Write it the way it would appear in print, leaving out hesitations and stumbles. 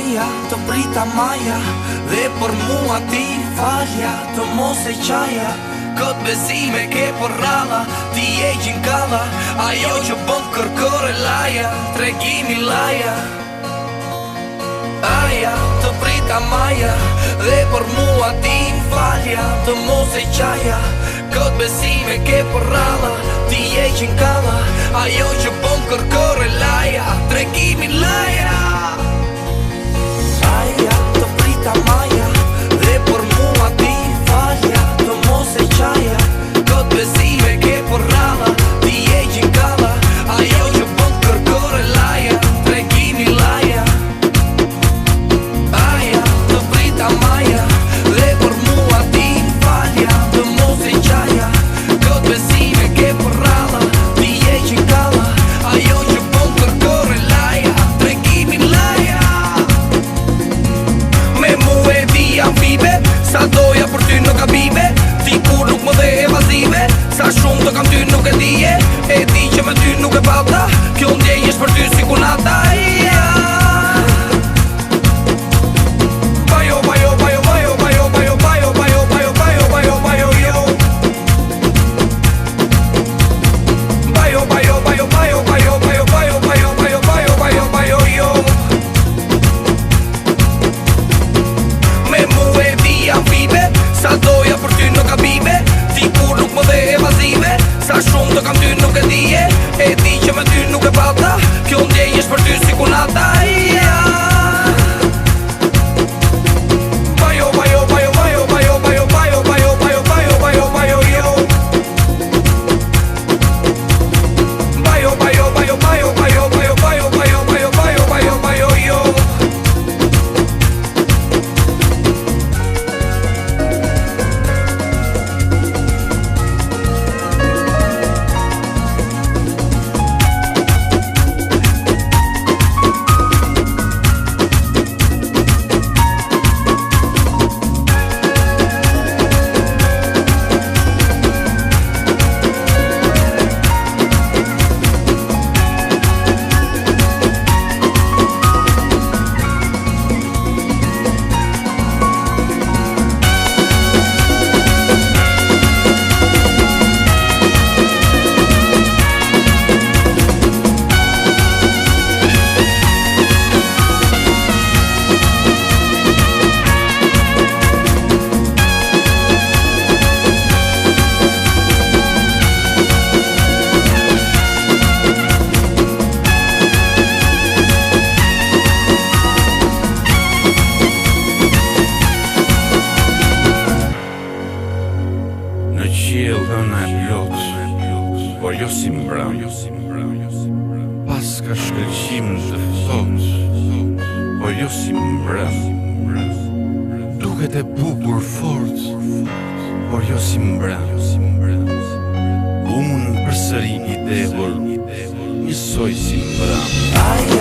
Aja të prita maja dhe për mua ti falja të mos e qaja. Këtë besime ke për ralla, ti e gjinkalla, ajo që bën kërkore laja, tregimi laja. Aja të prita maja dhe për mua ti falja të mos e qaja. Këtë besime ke për ralla, ti e gjinkalla, ajo që bën kërkore laja, tregimi laja. Aja të prita maja dhe për mua ti falja të mos e qaja. Këtë besime ke për ralla, ti e gjinkalla, ajo që bën kërkore laja, tregimi laja. Aja të prita maja dhe për mua ti falja të mos e qaja. Këtë besime ke për ralla, ti e gjinkalla, ajo që bën kërkore laja, tregimi laja. Me mu e di jam vive, sa doja për ty nuk ka bibe. Ti kur nuk më dhe evazive, sa shumë të kam ty nuk e dije. E di që me ty nuk e pata, kjo ndjenj është për ty si kunata. Bajo, bajo, bajo, bajo, bajo, bajo, bajo, bajo, bajo, bajo, bajo, bajo, jo. Bajo, bajo, bajo, bajo, bajo, bajo, bajo, bajo, bajo, bajo, bajo, bajo, jo. Me mu e di jam vive, sa doja për ty nuk ka bibe. Ti kur nuk më dhe evazive, sa shumë të kam ty nuk e dije. E di që me ty nuk e pata, kjo ndjenj është për ty si kunata. Bajo, bajo, bajo, bajo, bajo, bajo, bajo, bajo, bajo, bajo, bajo, bajo, jo. Bajo, bajo, bajo, bajo, bajo, bajo, bajo, bajo, bajo, bajo, bajo, bajo, jo. Në qiell hëna e plot, por jo si mbram. Pas ka shkëlqim të thot, por jo si mbram. Duket e bukur fort, por jo si mbram. Unë përsëri i debur, njësoj si mbram.